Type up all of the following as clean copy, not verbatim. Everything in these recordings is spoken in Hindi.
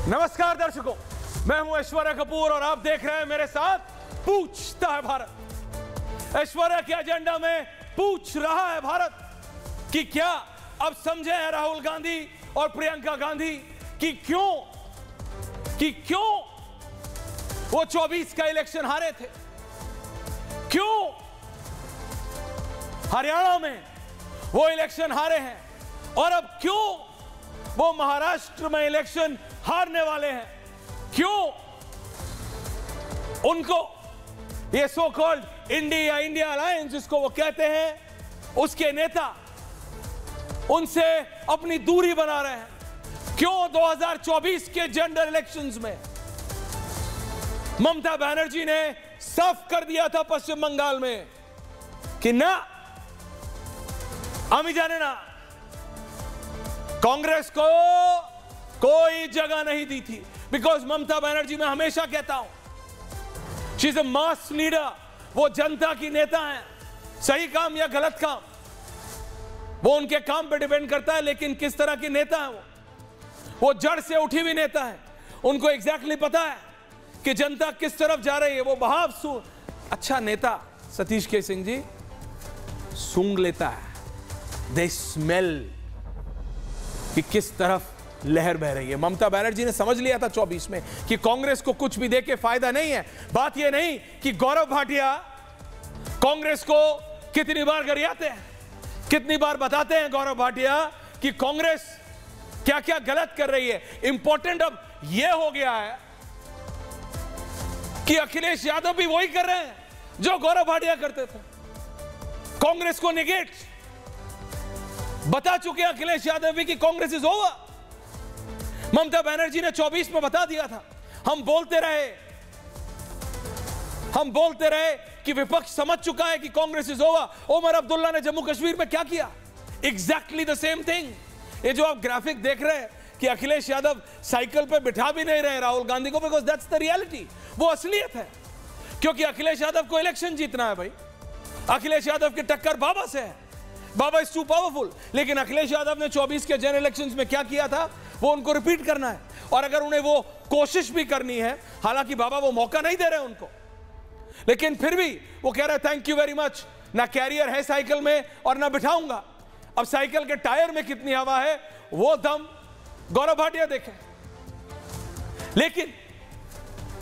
नमस्कार दर्शकों, मैं हूं ऐश्वर्या कपूर और आप देख रहे हैं मेरे साथ पूछता है भारत। ऐश्वर्या के एजेंडा में पूछ रहा है भारत कि क्या अब समझे हैं राहुल गांधी और प्रियंका गांधी कि क्यों वो 24 का इलेक्शन हारे थे, क्यों हरियाणा में वो इलेक्शन हारे हैं और अब क्यों वो महाराष्ट्र में इलेक्शन हारने वाले हैं, क्यों उनको ये सो कॉल्ड इंडिया अलायंस जिसको वो कहते हैं उसके नेता उनसे अपनी दूरी बना रहे हैं, क्यों 2024 के जनरल इलेक्शंस में ममता बनर्जी ने साफ कर दिया था पश्चिम बंगाल में कि ना हम ही जाने ना, कांग्रेस को कोई जगह नहीं दी थी। बिकॉज ममता बनर्जी, मैं हमेशा कहता हूं, she is a mass leader, वो जनता की नेता है। सही काम या गलत काम वो उनके काम पे डिपेंड करता है, लेकिन किस तरह की नेता है वो जड़ से उठी हुई नेता है। उनको एग्जैक्टली पता है कि जनता किस तरफ जा रही है। वो बहाव अच्छा नेता सतीश के सिंह जी सूंघ लेता है, दे स्मेल कि किस तरफ लहर बह रही है। ममता बनर्जी ने समझ लिया था 24 में कि कांग्रेस को कुछ भी देके फायदा नहीं है। बात यह नहीं कि गौरव भाटिया कांग्रेस को कितनी बार गरियाते हैं, कितनी बार बताते हैं गौरव भाटिया कि कांग्रेस क्या क्या गलत कर रही है। इंपॉर्टेंट अब यह हो गया है कि अखिलेश यादव भी वही कर रहे हैं जो गौरव भाटिया करते थे, कांग्रेस को निगेट। बता चुके अखिलेश यादव भी कि कांग्रेस इज ओवर। ममता बनर्जी ने 24 में बता दिया था। हम बोलते रहे कि विपक्ष समझ चुका है कि कांग्रेस इज ओवर। उमर अब्दुल्ला ने जम्मू कश्मीर में क्या किया? Exactly the same thing. ये जो आप ग्राफिक देख रहे हैं कि अखिलेश यादव साइकिल पे बिठा भी नहीं रहे राहुल गांधी को, बिकॉज दैट्स द रियलिटी। वो असलियत है, क्योंकि अखिलेश यादव को इलेक्शन जीतना है भाई। अखिलेश यादव की टक्कर बाबा से है, बाबा इज टू पावरफुल। लेकिन अखिलेश यादव ने 24 के जनरल इलेक्शंस में क्या किया था वो उनको रिपीट करना है। और अगर उन्हें वो कोशिश भी करनी है, हालांकि बाबा वो मौका नहीं दे रहे उनको, लेकिन फिर भी वो कह रहे हैं थैंक यू वेरी मच, ना कैरियर है साइकिल में और ना बिठाऊंगा। अब साइकिल के टायर में कितनी हवा है वो दम गौरव भाटिया देखें। लेकिन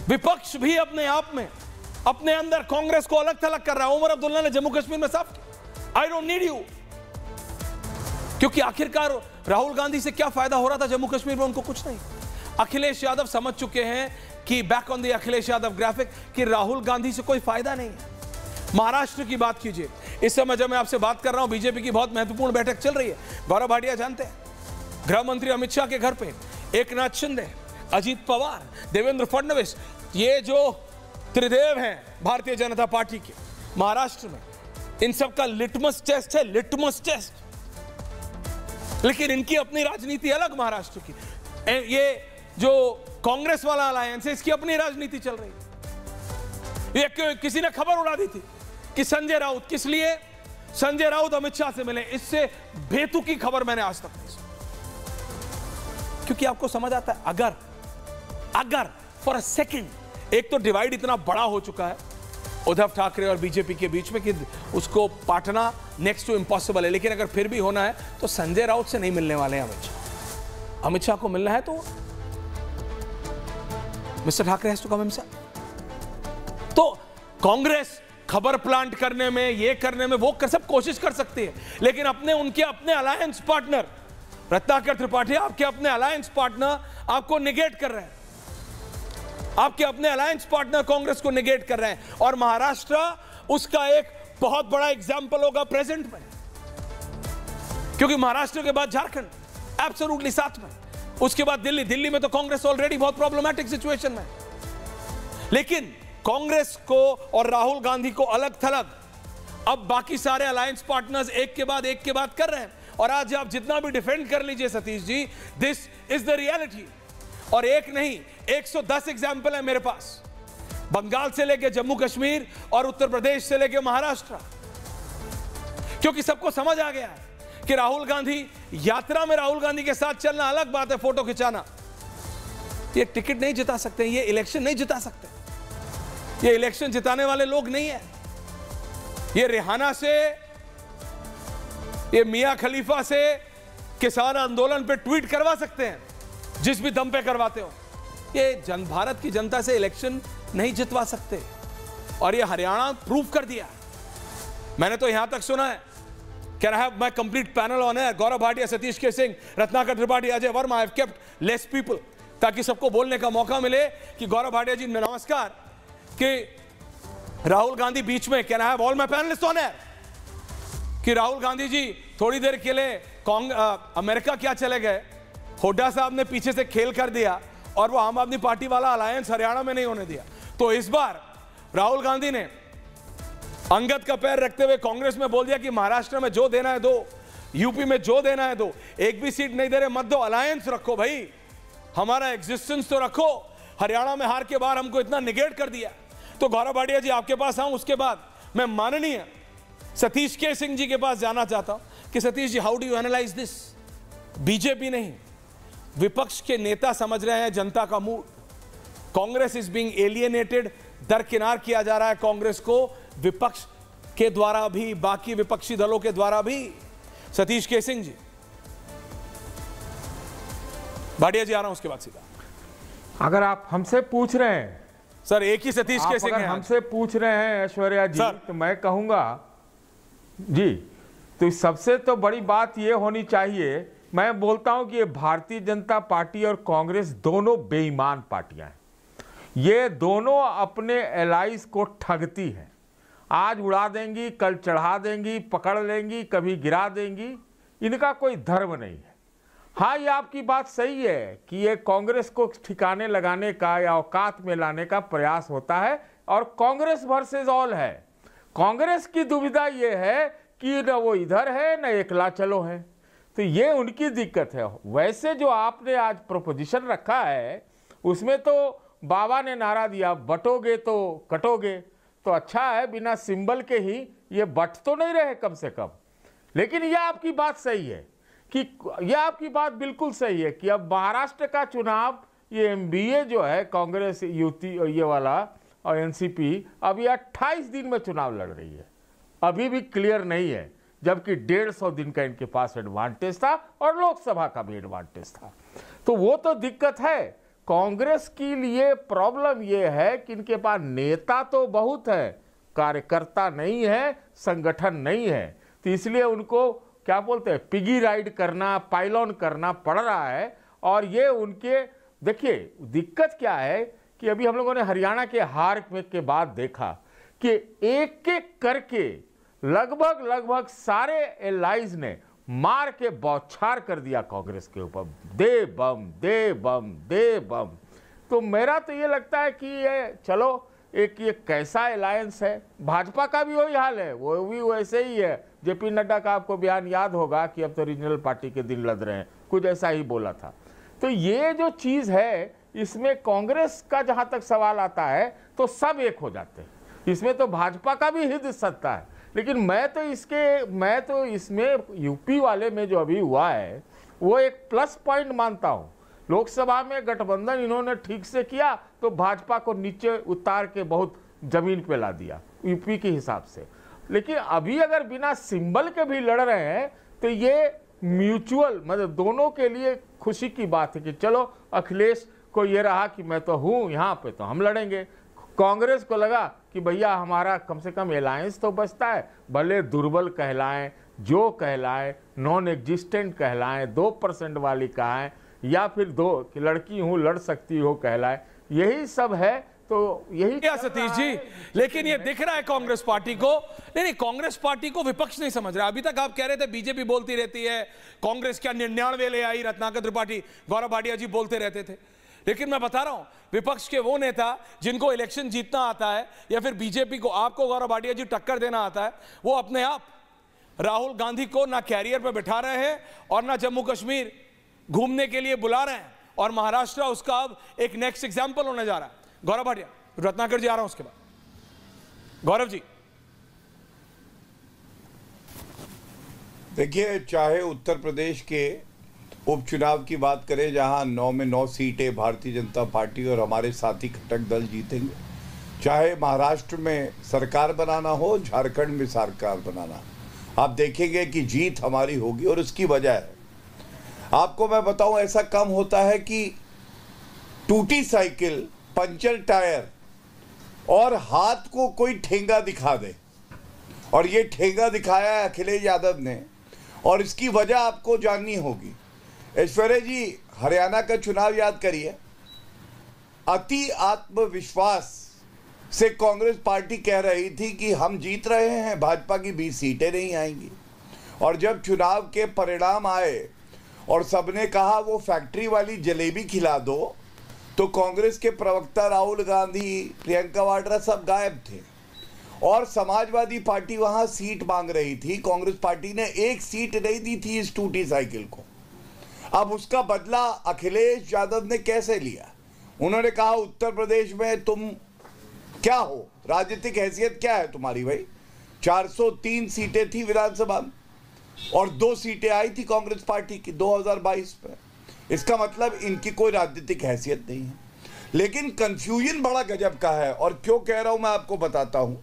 विपक्ष भी अपने आप में अपने अंदर कांग्रेस को अलग थलग कर रहा है। उमर अब्दुल्ला ने जम्मू कश्मीर में साफ किया, आई डोंट नीड यू। क्योंकि आखिरकार राहुल गांधी से क्या फायदा हो रहा था जम्मू कश्मीर में? उनको कुछ नहीं। अखिलेश यादव समझ चुके हैं कि back on the Akhilesh Yadav graphic कि राहुल गांधी से कोई फायदा नहीं है। महाराष्ट्र की बात कीजिए, इस समय जब मैं आपसे बात कर रहा हूं बीजेपी की बहुत महत्वपूर्ण बैठक चल रही है। गौरव भाटिया जानते हैं, गृह मंत्री अमित शाह के घर पे एकनाथ शिंदे, अजीत पवार, देवेंद्र फडणवीस, ये जो त्रिदेव हैं भारतीय जनता पार्टी के महाराष्ट्र में, इन सब का लिटमस टेस्ट है, लिटमस टेस्ट। लेकिन इनकी अपनी राजनीति अलग महाराष्ट्र की। ये जो कांग्रेस वाला अलायंस है इसकी अपनी राजनीति चल रही है। ये किसी ने खबर उड़ा दी थी कि संजय राउत, किस लिए संजय राउत अमित शाह से मिले, इससे बेतुकी खबर मैंने आज तक नहीं सुनी। क्योंकि आपको समझ आता है अगर फॉर अ सेकंड, एक तो डिवाइड इतना बड़ा हो चुका है उद्धव ठाकरे और बीजेपी के बीच में कि उसको पाटना नेक्स्ट टू इम्पॉसिबल है। लेकिन अगर फिर भी होना है तो संजय राउत से नहीं मिलने वाले हैं अमित शाह। अमित शाह को मिलना है तो mister Thackeray has to come himself. तो कांग्रेस खबर प्लांट करने में, ये करने में वो सब कोशिश कर सकती है, लेकिन उनके अपने अलायंस पार्टनर रत्नाकर त्रिपाठी, आपके अपने अलायंस पार्टनर आपको निगेट कर रहे हैं। आपके अपने अलायंस पार्टनर कांग्रेस को निगेट कर रहे हैं। और महाराष्ट्र उसका एक बहुत बड़ा एग्जाम्पल होगा प्रेजेंट में, क्योंकि महाराष्ट्र के बाद झारखंड एब्सोल्युटली साथ में, उसके बाद दिल्ली में तो कांग्रेस ऑलरेडी बहुत प्रॉब्लमैटिक सिचुएशन में। लेकिन कांग्रेस को और राहुल गांधी को अलग थलग अब बाकी सारे अलायंस पार्टनर्स एक के बाद कर रहे हैं। और आज आप जितना भी डिफेंड कर लीजिए Satish ji, this is the reality. और एक नहीं 110 एग्जाम्पल है मेरे पास, बंगाल से लेके जम्मू कश्मीर और उत्तर प्रदेश से लेके महाराष्ट्र। क्योंकि सबको समझ आ गया है कि राहुल गांधी यात्रा में राहुल गांधी के साथ चलना अलग बात है, फोटो खिंचाना, ये टिकट नहीं जिता सकते, ये इलेक्शन नहीं जिता सकते, ये इलेक्शन जिताने वाले लोग नहीं है। ये रिहाना से, ये मियां खलीफा से किसान आंदोलन पे ट्वीट करवा सकते हैं जिस भी दम पे करवाते हो। ये भारत की जनता से इलेक्शन नहीं जितवा सकते, और ये हरियाणा प्रूव कर दिया। मैंने तो यहां तक सुना है, can I have my complete panel on air, Gaurav Bhatia, Satish K Singh, Ratnakar Tripathi, Ajay Verma, I have kept less people, ताकि सबको बोलने का मौका मिले कि गौरव भाटिया जी नमस्कार, कि राहुल गांधी बीच में, can I have all my panelist on air, कि राहुल गांधी जी थोड़ी देर के लिए अमेरिका क्या चले गए, हुड्डा साहब ने पीछे से खेल कर दिया और वो आम आदमी पार्टी वाला अलायंस हरियाणा में नहीं होने दिया। तो इस बार राहुल गांधी ने अंगद का पैर रखते हुए कांग्रेस में बोल दिया कि महाराष्ट्र में जो देना है दो, यूपी में जो देना है दो, एक भी सीट नहीं दे रहे मत दो, अलायंस रखो भाई, हमारा एग्जिस्टेंस तो रखो। हरियाणा में हार के बाद हमको इतना निगेट कर दिया। तो गौरव भाटिया जी आपके पास आऊं, उसके बाद मैं माननीय सतीश के सिंह जी के पास जाना चाहता हूं कि Satish ji, how do you analyse this? BJP नहीं, विपक्ष के नेता समझ रहे हैं जनता का मूड, कांग्रेस इज बीइंग एलियनेटेड, दरकिनार किया जा रहा है कांग्रेस को विपक्ष के द्वारा भी, बाकी विपक्षी दलों के द्वारा भी। सतीश के सिंह जी, भाटिया जी आ रहा हूं उसके बाद सीधा। अगर आप हमसे पूछ रहे हैं सर, एक ही सतीश के सिंह अगर हमसे पूछ रहे हैं ऐश्वर्या जी, तो मैं कहूंगा जी, तो सबसे तो बड़ी बात यह होनी चाहिए, मैं बोलता हूं कि ये भारतीय जनता पार्टी और कांग्रेस दोनों बेईमान पार्टियां हैं। ये दोनों अपने एलाइज को ठगती हैं, आज उड़ा देंगी, कल चढ़ा देंगी, पकड़ लेंगी, कभी गिरा देंगी, इनका कोई धर्म नहीं है। हाँ, ये आपकी बात सही है कि ये कांग्रेस को ठिकाने लगाने का या औकात में लाने का प्रयास होता है, और कांग्रेस वर्सेस ऑल है। कांग्रेस की दुविधा ये है कि न वो इधर है न एकला चलो है, तो ये उनकी दिक्कत है। वैसे जो आपने आज प्रोपोजिशन रखा है उसमें तो बाबा ने नारा दिया, बटोगे तो कटोगे, तो अच्छा है, बिना सिंबल के ही ये बट तो नहीं रहे कम से कम। लेकिन यह आपकी बात सही है कि यह आपकी बात बिल्कुल सही है कि अब महाराष्ट्र का चुनाव, ये एमबीए जो है कांग्रेस युति ये वाला और एनसीपी, अब ये 28 दिन में चुनाव लड़ रही है, अभी भी क्लियर नहीं है, जबकि 150 दिन का इनके पास एडवांटेज था और लोकसभा का भी एडवांटेज था। तो वो तो दिक्कत है। कांग्रेस के लिए प्रॉब्लम ये है कि इनके पास नेता तो बहुत है, कार्यकर्ता नहीं है, संगठन नहीं है, तो इसलिए उनको क्या बोलते हैं, पिगी राइड करना, पाइलॉन करना पड़ रहा है। और ये उनके, देखिए दिक्कत क्या है कि अभी हम लोगों ने हरियाणा के हार के बाद देखा कि एक एक करके लगभग सारे एलाइज ने मार के बौछार कर दिया कांग्रेस के ऊपर, दे बम दे बम दे बम। तो मेरा तो ये लगता है कि ये चलो एक ये कैसा अलायंस है। भाजपा का भी वही हाल है, वो भी वैसे ही है। जेपी नड्डा का आपको बयान याद होगा कि अब तो रीजनल पार्टी के दिन लड़ रहे हैं, कुछ ऐसा ही बोला था। तो ये जो चीज़ है, इसमें कांग्रेस का जहाँ तक सवाल आता है तो सब एक हो जाते हैं, इसमें तो भाजपा का भी हित सत्ता है। लेकिन मैं तो इसमें यूपी वाले में जो अभी हुआ है वो एक प्लस पॉइंट मानता हूँ। लोकसभा में गठबंधन इन्होंने ठीक से किया तो भाजपा को नीचे उतार के बहुत जमीन पे ला दिया यूपी के हिसाब से। लेकिन अभी अगर बिना सिंबल के भी लड़ रहे हैं तो ये म्यूचुअल, मतलब दोनों के लिए खुशी की बात है कि चलो अखिलेश को ये रहा कि मैं तो हूँ यहाँ पे, तो हम लड़ेंगे। कांग्रेस को लगा कि भैया हमारा कम से कम अलायंस तो बचता है, भले दुर्बल कहलाएं, जो कहलाएं, नॉन एग्जिस्टेंट कहलाएं, 2% वाली कहें, या फिर दो कि लड़की हूँ लड़ सकती हो कहलाए, यही सब है। तो यही क्या सतीश जी, लेकिन ये दिख रहा है कांग्रेस पार्टी को, नहीं कांग्रेस पार्टी को विपक्ष नहीं समझ रहा। अभी तक आप कह रहे थे बीजेपी बोलती रहती है, कांग्रेस क्या 99 ले आई, रत्नाकर त्रिपाठी, गौरव भाटिया जी बोलते रहते थे। लेकिन मैं बता रहा हूं, विपक्ष के वो नेता जिनको इलेक्शन जीतना आता है या फिर बीजेपी को, आपको गौरव भाटिया जी टक्कर देना आता है, वो अपने आप राहुल गांधी को ना कैरियर पे बिठा रहे हैं और ना जम्मू कश्मीर घूमने के लिए बुला रहे हैं, और महाराष्ट्र उसका अब एक नेक्स्ट एग्जाम्पल होने जा रहा है। गौरव भाटिया, रत्नाकर जी आ रहा हूं उसके बाद। गौरव जी देखिए, चाहे उत्तर प्रदेश के उपचुनाव की बात करें, जहां 9 में 9 सीटें भारतीय जनता पार्टी और हमारे साथी घटक दल जीतेंगे, चाहे महाराष्ट्र में सरकार बनाना हो, झारखंड में सरकार बनाना, आप देखेंगे कि जीत हमारी होगी। और उसकी वजह है, आपको मैं बताऊं, ऐसा कम होता है कि टूटी साइकिल, पंचर टायर और हाथ को कोई ठेंगा दिखा दे, और ये ठेंगा दिखाया है अखिलेश यादव ने, और इसकी वजह आपको जाननी होगी। ऐश्वर्या जी, हरियाणा का चुनाव याद करिए, अति आत्मविश्वास से कांग्रेस पार्टी कह रही थी कि हम जीत रहे हैं, भाजपा की 20 सीटें नहीं आएंगी। और जब चुनाव के परिणाम आए और सबने कहा वो फैक्ट्री वाली जलेबी खिला दो, तो कांग्रेस के प्रवक्ता राहुल गांधी, प्रियंका वाड्रा सब गायब थे। और समाजवादी पार्टी वहां सीट मांग रही थी, कांग्रेस पार्टी ने एक सीट नहीं दी थी इस टूटी साइकिल को। अब उसका बदला अखिलेश यादव ने कैसे लिया? उन्होंने कहा उत्तर प्रदेश में तुम क्या हो, राजनीतिक हैसियत क्या है तुम्हारी भाई? 403 सीटें थी विधानसभा में और 2 सीटें आई थी कांग्रेस पार्टी की 2022 में। इसका मतलब इनकी कोई राजनीतिक हैसियत नहीं है। लेकिन कंफ्यूजन बड़ा गजब का है, और क्यों कह रहा हूं मैं आपको बताता हूं।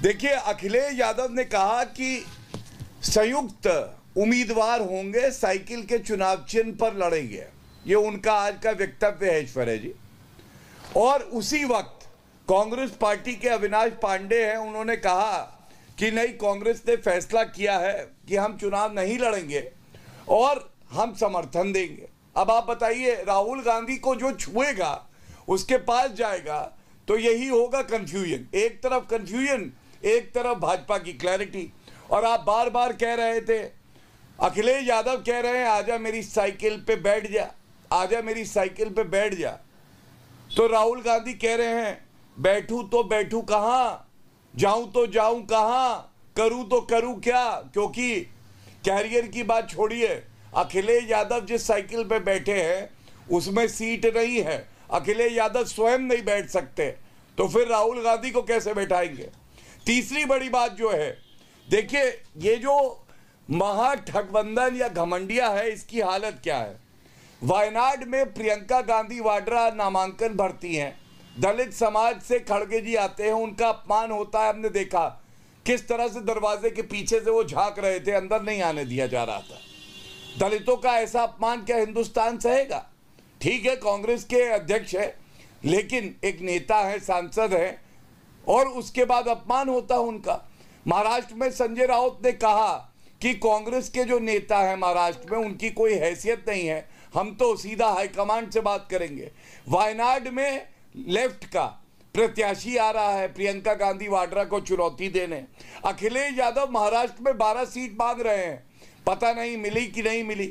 देखिए, अखिलेश यादव ने कहा कि संयुक्त उम्मीदवार होंगे, साइकिल के चुनाव चिन्ह पर लड़ेंगे। ये उनका आज का वक्तव्य है ऐश्वर्या जी। और उसी वक्त कांग्रेस पार्टी के अविनाश पांडे हैं, उन्होंने कहा कि नहीं, कांग्रेस ने फैसला किया है कि हम चुनाव नहीं लड़ेंगे और हम समर्थन देंगे। अब आप बताइए, राहुल गांधी को जो छुएगा उसके पास जाएगा, तो यही होगा कंफ्यूजन। एक तरफ कंफ्यूजन, एक तरफ भाजपा की क्लैरिटी। और आप बार बार कह रहे थे, अखिलेश यादव कह रहे हैं आजा मेरी साइकिल पे बैठ जा, आजा मेरी साइकिल पे बैठ जा। तो राहुल गांधी कह रहे हैं बैठूं तो बैठूं कहां, जाऊं तो जाऊं कहां, करूं तो करूं क्या? क्योंकि कैरियर की बात छोड़िए, अखिलेश यादव जिस साइकिल पे बैठे हैं उसमें सीट नहीं है। अखिलेश यादव स्वयं नहीं बैठ सकते, तो फिर राहुल गांधी को कैसे बैठाएंगे? तीसरी बड़ी बात जो है, देखिए, ये जो महाठगबंधन या घमंडिया है, इसकी हालत क्या है? वायनाड में प्रियंका गांधी वाड्रा नामांकन भरती हैं, दलित समाज से खड़गे जी आते हैं, उनका अपमान होता है। हमने देखा किस तरह से दरवाजे के पीछे से वो झांक रहे थे, अंदर नहीं आने दिया जा रहा था। दलितों का ऐसा अपमान क्या हिंदुस्तान सहेगा? ठीक है, कांग्रेस के अध्यक्ष है, लेकिन एक नेता है, सांसद है, और उसके बाद अपमान होता है उनका। महाराष्ट्र में संजय राउत ने कहा कि कांग्रेस के जो नेता है महाराष्ट्र में, उनकी कोई हैसियत नहीं है, हम तो सीधा हाईकमांड से बात करेंगे। वायनाड में लेफ्ट का प्रत्याशी आ रहा है प्रियंका गांधी वाड्रा को चुनौती देने। अखिलेश यादव महाराष्ट्र में 12 सीट मांग रहे हैं, पता नहीं मिली कि नहीं मिली।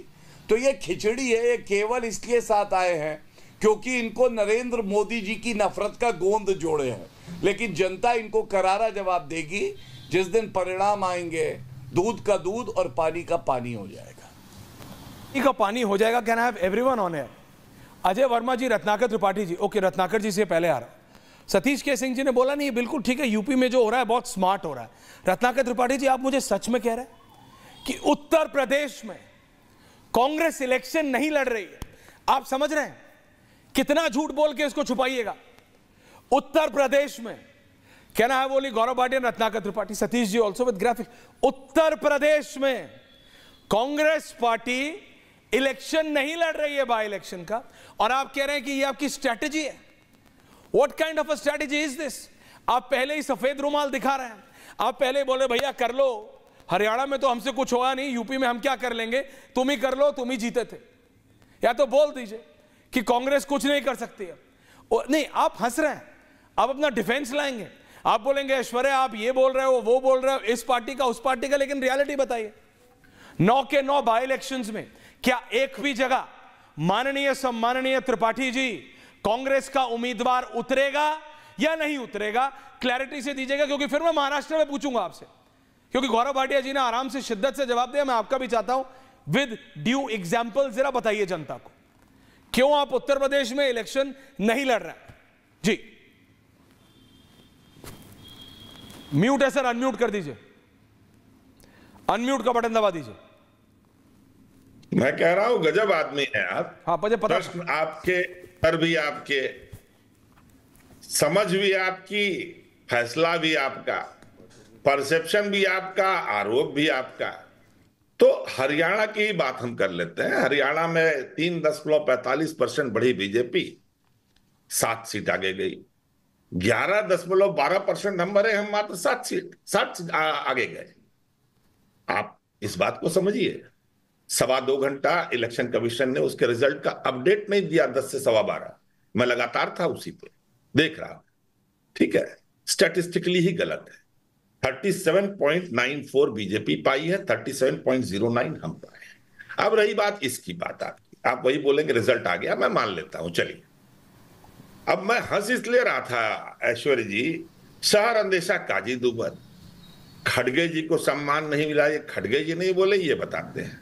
तो ये खिचड़ी है, ये केवल इसलिए साथ आए हैं क्योंकि इनको नरेंद्र मोदी जी की नफरत का गोंद जोड़े हैं। लेकिन जनता इनको करारा जवाब देगी जिस दिन परिणाम आएंगे। दूध का दूध और पानी का पानी हो जाएगा। पानी का पानी हो जाएगा। Can I have everyone on air? Ajay Verma ji, Ratnakar Tripathi ji. Okay, Ratnakar ji से पहले आ रहा। सतीश के सिंह जी ने बोला नहीं, बिल्कुल ठीक है, यूपी में जो हो रहा है बहुत स्मार्ट हो रहा है। रत्नाकर त्रिपाठी जी, आप मुझे सच में कह रहे हैं कि उत्तर प्रदेश में कांग्रेस इलेक्शन नहीं लड़ रही है? आप समझ रहे हैं कितना झूठ बोल के इसको छुपाइएगा? उत्तर प्रदेश में, can I have only Gaurav Bhatia, Ratnakar Tripathi, Satish ji also with graphic. Uttar Pradesh में कांग्रेस पार्टी इलेक्शन नहीं लड़ रही है, बाय इलेक्शन का, और आप कह रहे हैं कि ये आपकी स्ट्रैटेजी है। What kind of a strategy is this? आप पहले ही सफेद रुमाल दिखा रहे हैं, आप पहले ही बोले भैया कर लो, हरियाणा में तो हमसे कुछ होगा नहीं, यूपी में हम क्या कर लेंगे, तुम ही कर लो, तुम ही जीते थे। या तो बोल दीजिए कि कांग्रेस कुछ नहीं कर सकती है। नहीं, आप हंस रहे हैं, आप अपना डिफेंस लाएंगे, आप बोलेंगे ऐश्वर्या आप ये बोल रहे हो, वो बोल रहे हो, इस पार्टी का उस पार्टी का, लेकिन रियलिटी बताइए। 9 के 9 बाय इलेक्शंस में क्या एक भी जगह माननीय सम्माननीय त्रिपाठी जी कांग्रेस का उम्मीदवार उतरेगा या नहीं उतरेगा? क्लैरिटी से दीजिएगा, क्योंकि फिर मैं महाराष्ट्र में पूछूंगा आपसे, क्योंकि गौरव भाटिया जी ने आराम से शिद्दत से जवाब दिया, मैं आपका भी चाहता हूं विद ड्यू एग्जाम्पल। जरा बताइए जनता को क्यों आप उत्तर प्रदेश में इलेक्शन नहीं लड़ रहे हैं? जी म्यूट है सर, अनम्यूट कर दीजिए, अनम्यूट का बटन दबा दीजिए। मैं कह रहा हूं गजब आदमी है आप। हाँ मुझे पता। प्रश्न आपके, उत्तर भी आपके, समझ भी आपकी, फैसला भी आपका, परसेप्शन भी आपका, आरोप भी आपका। तो हरियाणा की ही बात हम कर लेते हैं। हरियाणा में 3.45% बढ़ी बीजेपी, 7 सीट आगे गई। 11.12% हम भरे, हम मात्र 7 सीट आगे गए। आप इस बात को समझिए। 2.25 घंटा इलेक्शन कमीशन ने उसके रिजल्ट का अपडेट नहीं दिया 10 से 12:15। मैं लगातार था उसी पे, देख रहा। ठीक है, स्टैटिस्टिकली ही गलत है। 37.94 बीजेपी पाई है, 37.09 हम पाए। अब रही बात इसकी बात आपकी, आप वही बोलेंगे रिजल्ट आ गया, मैं मान लेता हूं, चलिए। अब मैं हंस इसलिए रहा था ऐश्वर्य जी, शहर अंदेशा काजी दुबर, खड़गे जी को सम्मान नहीं मिला, ये खड़गे जी नहीं बोले, ये बताते हैं।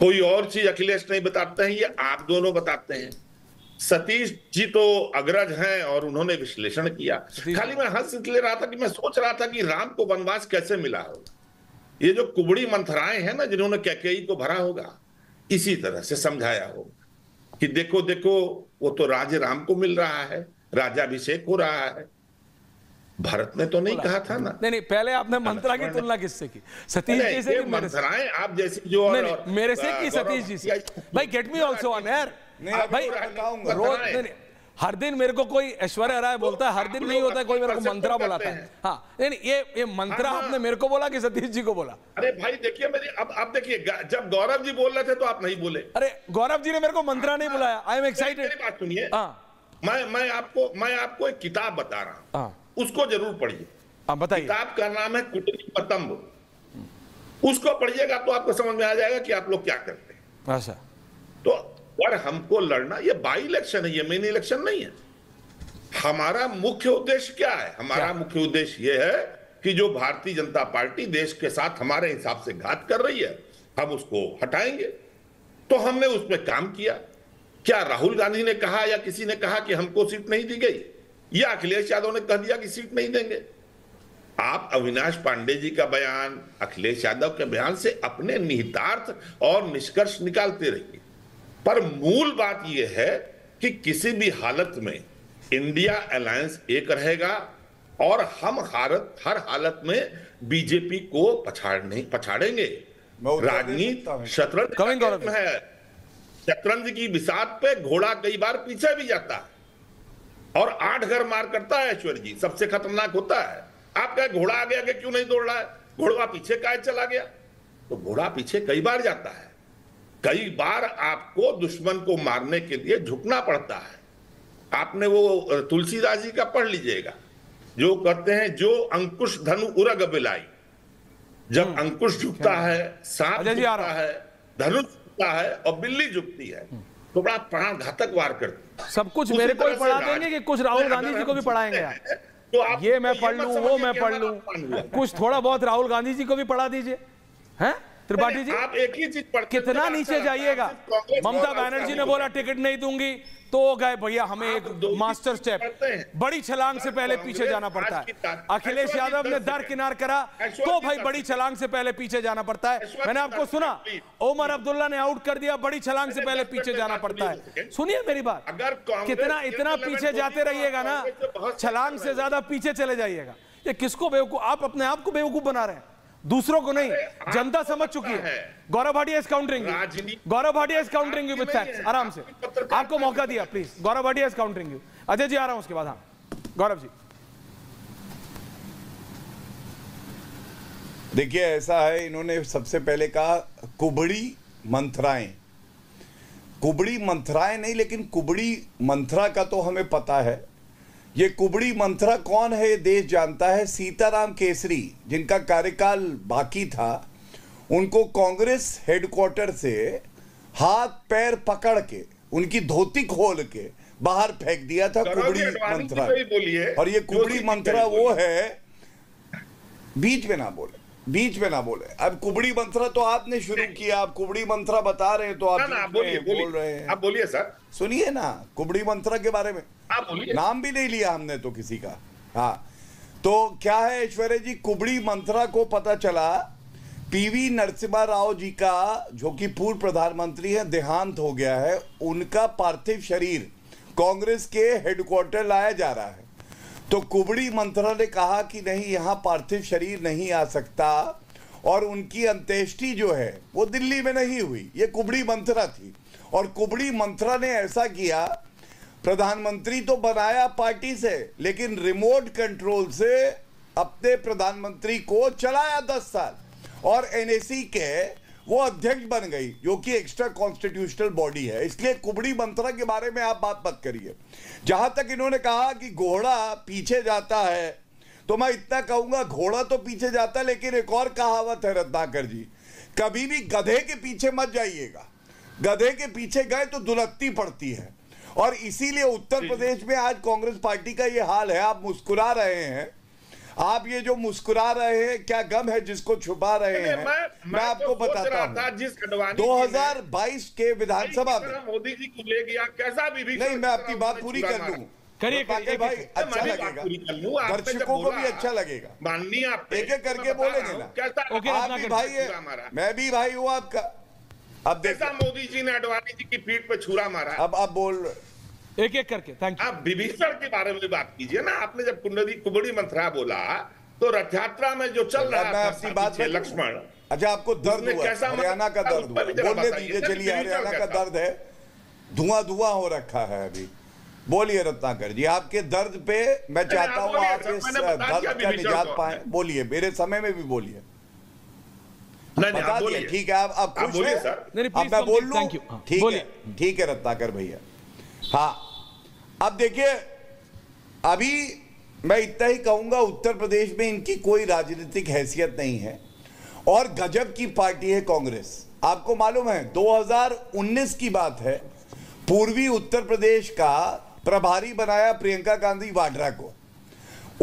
कोई और चीज अखिलेश नहीं बताते हैं, ये आप दोनों बताते हैं। सतीश जी तो अग्रज हैं और उन्होंने विश्लेषण किया। खाली मैं हंस इसलिए रहा था कि मैं सोच रहा था कि राम को वनवास कैसे मिला होगा। ये जो कुबड़ी मंथराएं हैं ना, जिन्होंने कैकेयी को भरा होगा, इसी तरह से समझाया होगा कि देखो देखो, वो तो राज्य राम को मिल रहा है, राज्याभिषेक हो रहा है। भारत ने तो नहीं कहा था ना। नहीं, पहले आपने मंत्रा की तुलना किससे की? सतीश जी से कि मेरे से? आप जैसी जो मेरे से की सतीश जी से? भाई get me also on air भाई। रोज हर दिन मेरे को कोई ऐश्वर्या राय बोलता है, हर दिन नहीं होता है कोई मेरे को मंत्रा बुलाता है। हाँ नहीं, ये मंत्रा आपने मेरे को बोला कि सतीश जी को बोला? अरे भाई देखिए मेरी, अब आप देखिए, जब गौरव जी बोल रहे थे तो आप नहीं बोले। अरे गौरव जी ने मेरे को मंत्रा नहीं बुलाया। I am excited. बात सुनिए, मैं आपको एक किताब बता रहा हूँ, उसको जरूर पढ़िए। बताइए। किताब का नाम है कुटनी पतंब। उसको पढ़िएगा तो आपको समझ में आ जाएगा कि आप लोग क्या करते हैं। अच्छा, तो और हमको लड़ना, ये बाई इलेक्शन है, ये मिनी इलेक्शन नहीं है। हमारा मुख्य उद्देश्य क्या है? हमारा मुख्य उद्देश्य ये है कि जो भारतीय जनता पार्टी देश के साथ हमारे हिसाब से घात कर रही है, हम उसको हटाएंगे। तो हमने उस पर काम किया। क्या राहुल गांधी ने कहा या किसी ने कहा कि हमको सीट नहीं दी गई, या अखिलेश यादव ने कह दिया कि सीट नहीं देंगे? आप अविनाश पांडे जी का बयान, अखिलेश यादव के बयान से अपने निहितार्थ और निष्कर्ष निकालते रहिए, पर मूल बात यह है कि किसी भी हालत में इंडिया अलायंस एक रहेगा और हम हर हालत में बीजेपी को पछाड़ेंगे। राजनीति शतरंज है, शतरंज की बिसात पे घोड़ा कई बार पीछे भी जाता है और 8 घर मार करता है। ऐश्वर्य जी, सबसे खतरनाक होता है, आप कहे घोड़ा आगे आगे क्यों नहीं दौड़ रहा है, घोड़ा पीछे काहे चला गया? तो घोड़ा पीछे कई बार जाता है, कई बार आपको दुश्मन को मारने के लिए झुकना पड़ता है। आपने वो तुलसीदास जी का पढ़ लीजिएगा, जो कहते हैं जो अंकुश धनु उरग बिलाई। जब अंकुश झुकता है, सांप झुकता है, धनुष झुकता है और बिल्ली झुकती है, तो बड़ा प्राणघातक वार करती है। सब कुछ मेरे को ही पढ़ा देंगे कि कुछ राहुल गांधी जी को भी पढ़ाएंगे यार? तो आप ये मैं पढ़ लूं, वो मैं पढ़ लूं, कुछ थोड़ा बहुत राहुल गांधी जी को भी पढ़ा दीजिए। हैं त्रिपाठी जी, आप एक ही चीज पढ़ते, कितना नीचे जाइएगा? ममता बनर्जी ने बोला टिकट नहीं दूंगी, तो गए भैया हमें एक मास्टर स्टेप, बड़ी छलांग से पहले पीछे जाना पड़ता है। अखिलेश यादव ने दरकिनार करा तो भाई बड़ी छलांग से पहले पीछे जाना पड़ता है। मैंने आपको सुना, ओमर अब्दुल्ला ने आउट कर दिया, बड़ी छलांग से पहले पीछे जाना पड़ता है। सुनिए मेरी बात, कितना इतना पीछे जाते रहिएगा ना, छलांग से ज्यादा पीछे चले जाइएगा। ये किसको बेवकूफ, आप अपने आप को बेवकूफ बना रहे हैं, दूसरों को नहीं। जनता समझ चुकी है। Gaurav Bhatia is countering you, Gaurav Bhatia is countering you with facts. आराम से, आपको मौका दिया, please. Gaurav Bhatia is countering you. Ajay ji आ रहा हूं उसके बाद। हाँ गौरव जी, देखिए ऐसा है, इन्होंने सबसे पहले कहा कुबड़ी मंथराएं। कुबड़ी मंथराएं नहीं, लेकिन कुबड़ी मंथरा का तो हमें पता है। ये कुबड़ी मंथरा कौन है ये देश जानता है। सीताराम केसरी, जिनका कार्यकाल बाकी था, उनको कांग्रेस हेडक्वार्टर से हाथ पैर पकड़ के, उनकी धोती खोल के बाहर फेंक दिया था कुबड़ी मंथरा। और ये कुबड़ी मंथरा वो है, बीच में ना बोले, बीच में ना बोले। अब कुबड़ी मंथरा तो आपने शुरू किया, आप कुबड़ी मंथरा बता रहे हैं तो आप बोल रहे हैं। आप बोलिए सर, सुनिए ना कुबड़ी मंथरा के बारे में। नाम भी नहीं लिया हमने तो किसी का। हाँ, तो क्या है ऐश्वर्या जी, कुबड़ी मंथरा को पता चला पीवी नरसिम्हा राव जी का, जो कि पूर्व प्रधानमंत्री हैं, देहांत हो गया है। उनका पार्थिव शरीर कांग्रेस के हेडक्वार्टर लाया जा रहा है। तो कुबड़ी मंत्रा ने कहा कि नहीं, यहां पार्थिव शरीर नहीं आ सकता, और उनकी अंत्येष्टि जो है वो दिल्ली में नहीं हुई। ये कुबड़ी मंत्रा थी, और कुबड़ी मंत्रा ने ऐसा किया, प्रधानमंत्री तो बनाया पार्टी से, लेकिन रिमोट कंट्रोल से अपने प्रधानमंत्री को चलाया 10 साल, और एनएसी के वो अध्यक्ष बन गई, जो कि एक्स्ट्रा कॉन्स्टिट्यूशनल बॉडी है। इसलिए कुबड़ी मंत्रा के बारे में आप बात मत करिए। जहां तक इन्होंने कहा कि घोड़ा पीछे जाता है, तो मैं इतना कहूंगा, घोड़ा तो पीछे जाता है, लेकिन एक और कहावत है रत्नाकर जी, कभी भी गधे के पीछे मत जाइएगा। गधे के पीछे गए तो दुलत्ती पड़ती है। और इसीलिए उत्तर प्रदेश में आज कांग्रेस पार्टी का ये हाल है। आप मुस्कुरा रहे हैं, आप ये जो मुस्कुरा रहे हैं, क्या गम है जिसको छुपा रहे हैं? मैं आपको बताता हूं, 2022 के विधानसभा में मोदी जी को ले गया, कैसा भी नहीं, मैं अपनी बात पूरी कर लूं, करिए भाई, अच्छा लगेगा, दर्शकों को भी अच्छा लगेगा। माननीय आप एक एक करके बोलेंगे ना, आप भी भाई है, मैं भी भाई हूँ आपका। अब देखा मोदी जी ने अडवाणी जी की पीठ पे छुरा मारा। अब आप बोल एक एक करके, थैंक यू। आप विभीषण के बारे में बात कीजिए ना। आपने जब कुबड़ी मंत्रा बोला, तो रथ यात्रा में जो चल रहा था आपकी बात में लक्ष्मण, अच्छा आपको दर्द हुआ, हरियाणा का दर्द हुआ, बोलने दीजिए। चलिए, हरियाणा का दर्द है, धुआं हो रखा है अभी। बोलिए रत्नाकर जी, आपके दर्द पे मैं चाहता हूं आप इस दर्द का निजात पाए। बोलिए, मेरे समय में भी बोलिए, बता दिए। ठीक है, आप खुश हैं? अब मैं बोल लूं? ठीक है रत्नाकर भैया। हाँ, अब देखिए, अभी मैं इतना ही कहूंगा, उत्तर प्रदेश में इनकी कोई राजनीतिक हैसियत नहीं है, और गजब की पार्टी है कांग्रेस। आपको मालूम है, 2019 की बात है, पूर्वी उत्तर प्रदेश का प्रभारी बनाया प्रियंका गांधी वाड्रा को।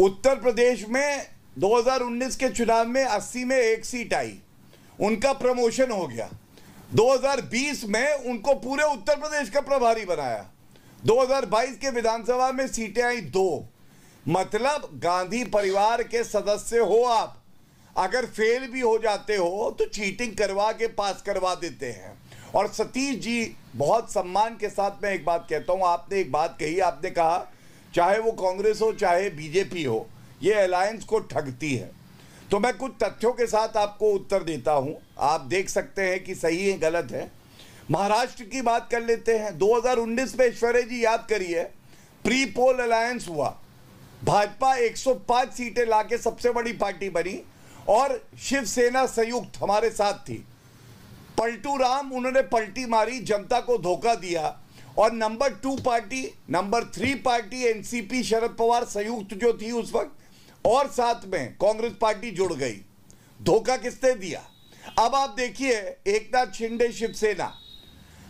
उत्तर प्रदेश में 2019 के चुनाव में 80 में 1 सीट आई, उनका प्रमोशन हो गया। 2020 में उनको पूरे उत्तर प्रदेश का प्रभारी बनाया। 2022 के विधानसभा में सीटें आई 2। मतलब गांधी परिवार के सदस्य हो आप, अगर फेल भी हो जाते हो तो चीटिंग करवा के पास करवा देते हैं। और सतीश जी, बहुत सम्मान के साथ मैं एक बात कहता हूं, आपने एक बात कही, आपने कहा चाहे वो कांग्रेस हो चाहे बीजेपी हो, ये अलायंस को ठगती है। तो मैं कुछ तथ्यों के साथ आपको उत्तर देता हूं, आप देख सकते हैं कि सही है गलत है। महाराष्ट्र की बात कर लेते हैं। 2019 में ऐश्वर्या जी याद करिए, प्री पोल अलायंस हुआ, भाजपा 105 सीटें लाके सबसे बड़ी पार्टी बनी, और शिवसेना संयुक्त हमारे साथ थी। पलटू राम, उन्होंने पलटी मारी, जनता को धोखा दिया, और number 2 party, number 3 party NCP Sharad Pawar संयुक्त जो थी उस वक्त, और साथ में कांग्रेस पार्टी जुड़ गई। धोखा किसने दिया? अब आप देखिए, एकनाथ शिंदे शिवसेना,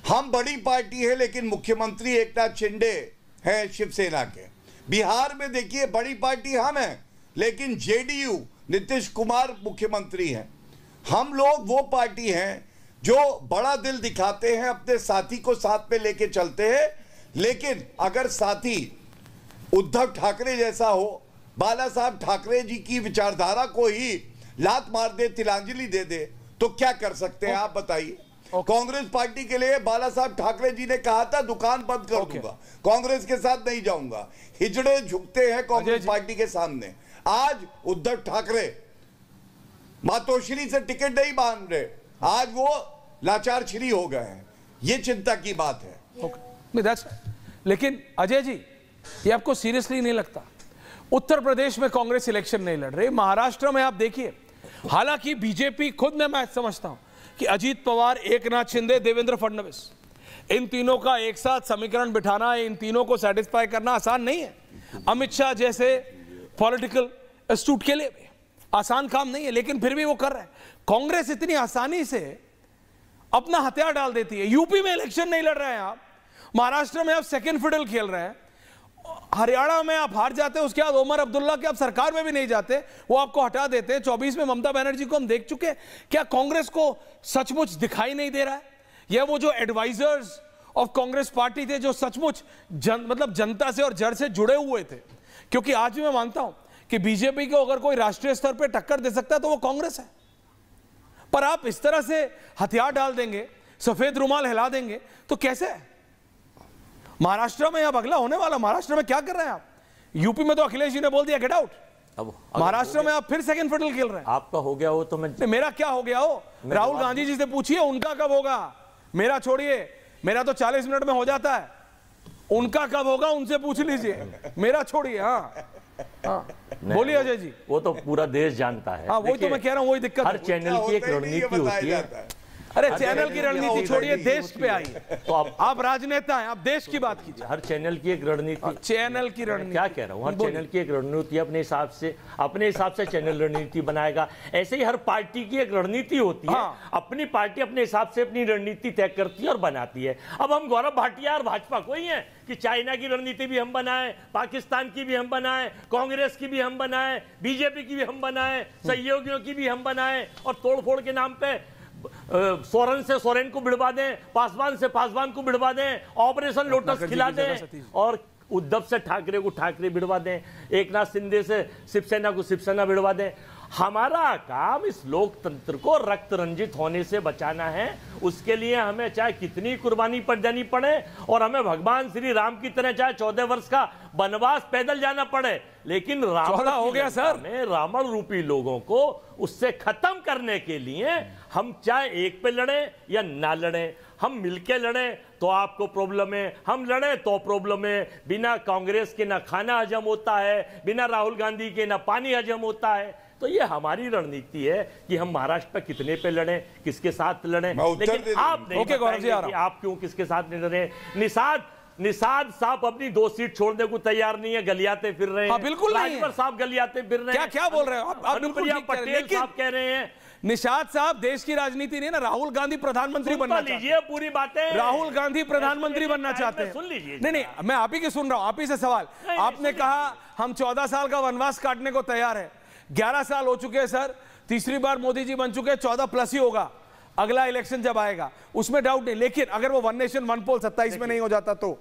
हम बड़ी पार्टी है लेकिन मुख्यमंत्री एकनाथ शिंदे हैं शिवसेना के। बिहार में देखिए, बड़ी पार्टी हम हैं लेकिन जेडीयू नीतीश कुमार मुख्यमंत्री हैं। हम लोग वो पार्टी हैं जो बड़ा दिल दिखाते हैं, अपने साथी को साथ में लेके चलते हैं, लेकिन अगर साथी उद्धव ठाकरे जैसा हो, बाला साहब ठाकरे जी की विचारधारा को ही लात मार दे, तिलांजलि दे दे, तो क्या कर सकते हैं आप बताइए? कांग्रेस पार्टी के लिए बाला साहब ठाकरे जी ने कहा था दुकान बंद कर दूंगा, कांग्रेस के साथ नहीं जाऊंगा। हिजड़े झुकते हैं कांग्रेस पार्टी के सामने। आज उद्धव ठाकरे मातोश्री से टिकट नहीं बांध रहे, आज वो लाचार श्री हो गए हैं। ये चिंता की बात है। लेकिन अजय जी, ये आपको सीरियसली नहीं लगता? उत्तर प्रदेश में कांग्रेस इलेक्शन नहीं लड़ रही, महाराष्ट्र में आप देखिए, हालांकि बीजेपी खुद में, मैं समझता हूं कि अजीत पवार, एकनाथ शिंदे, देवेंद्र फडणवीस, इन तीनों का एक साथ समीकरण बिठाना, इन तीनों को सेटिस्फाई करना आसान नहीं है। अमित शाह जैसे पॉलिटिकल एस्टूट के लिए भी आसान काम नहीं है, लेकिन फिर भी वो कर रहे हैं। कांग्रेस इतनी आसानी से अपना हथियार डाल देती है। यूपी में इलेक्शन नहीं लड़ रहे हैं आप, महाराष्ट्र में आप सेकंड फिडल खेल रहे हैं, हरियाणा में आप हार जाते हैं, उसके बाद ओमर अब्दुल्ला के आप सरकार में भी नहीं जाते, वो आपको हटा देते हैं। 24 में ममता बनर्जी को हम देख चुके हैं। क्या कांग्रेस को सचमुच दिखाई नहीं दे रहा है? या वो जो एडवाइजर्स ऑफ कांग्रेस पार्टी थे, जो सचमुच मतलब जनता से और जड़ से जुड़े हुए थे? क्योंकि आज भी मैं मानता हूं कि बीजेपी को अगर कोई राष्ट्रीय स्तर पर टक्कर दे सकता है तो वो कांग्रेस है। पर आप इस तरह से हथियार डाल देंगे, सफेद रुमाल हिला देंगे तो कैसे है? महाराष्ट्र में अब अगला होने वाला, महाराष्ट्र में क्या कर रहे हैं आप? यूपी में तो अखिलेश जी ने बोल दिया गेट आउट, अब महाराष्ट्र में आप फिर सेकंड फिडल खेल रहे हैं। आपका हो गया हो तो मैं मेरा क्या हो गया हो? राहुल गांधी जी से पूछिए उनका कब होगा। मेरा छोड़िए, मेरा तो 40 मिनट में हो जाता है, उनका कब होगा उनसे पूछ लीजिए, मेरा छोड़िए। हाँ बोलिए अजय जी। वो तो पूरा देश जानता है। हाँ वही तो मैं कह रहा हूँ, वही दिक्कत हर है। चैनल की एक रणनीति होती है। अरे चैनल की रणनीति छोड़िए, देश पे आइए। तो आप राजनेता हैं, आप देश की बात कीजिए। हर चैनल की एक रणनीति, चैनल की रणनीति क्या कह रहा हूँ, हर चैनल की एक रणनीति अपने हिसाब से चैनल रणनीति बनाएगा। ऐसे ही हर पार्टी की एक रणनीति होती है। हाँ। अपनी पार्टी अपने हिसाब से अपनी रणनीति तय करती है और बनाती है। अब हम गौरव भाटिया और भाजपा को ही हैं कि चाइना की रणनीति भी हम बनाएं, पाकिस्तान की भी हम बनाएं, कांग्रेस की भी हम बनाएं, बीजेपी की भी हम बनाएं, सहयोगियों की भी हम बनाएं, और तोड़फोड़ के नाम पे सोरेन से सोरेन को भिड़वा दें, पासवान से पासवान को भिड़वा दें, ऑपरेशन लोटस खिला दें, और उद्धव से ठाकरे को ठाकरे भिड़वा दें, एकनाथ शिंदे से शिवसेना को शिवसेना भिड़वा दें। हमारा काम इस लोकतंत्र को रक्त रंजित होने से बचाना है। उसके लिए हमें चाहे कितनी कुर्बानी पर देनी पड़े, और हमें भगवान श्री राम की तरह चाहे 14 वर्ष का वनवास पैदल जाना पड़े, लेकिन रावण हो गया सर में रावण रूपी लोगों को उससे खत्म करने के लिए हम चाहे एक पे लड़े या ना लड़े, हम मिलके लड़े तो आपको प्रॉब्लम है, हम लड़े तो प्रॉब्लम है। बिना कांग्रेस के ना खाना हजम होता है, बिना राहुल गांधी के ना पानी हजम होता है। तो ये हमारी रणनीति है कि हम महाराष्ट्र पे कितने पे लड़े, किसके साथ लड़े, लेकिन आप नहीं बताएंगे कि आप क्यों किसके साथ नहीं लड़े। निषाद साहब अपनी 2 सीट छोड़ने को तैयार नहीं है, गलियाते फिर रहे हैं। हाँ, बिल्कुल नहीं है। राजभर साहब गलियाते फिर रहे हैं। क्या बोल रहे हो आप? अनुप्रिया पटेल साहब कह रहे हैं निषाद साहब देश की राजनीति नहीं ना, राहुल गांधी प्रधानमंत्री बनना चाहते हैं। पूरी बातें, राहुल गांधी प्रधानमंत्री बनना चाहते हैं। सुन लीजिए। नहीं, मैं आप ही की सुन रहा हूं, आप ही से सवाल। आपने कहा हम 14 साल का वनवास काटने को तैयार है। 11 साल हो चुके हैं सर, तीसरी बार मोदी जी बन चुके हैं, 14+ ही होगा अगला इलेक्शन जब आएगा, उसमें डाउट नहीं। लेकिन अगर वो वन नेशन वन पोल 27 में नहीं हो जाता तो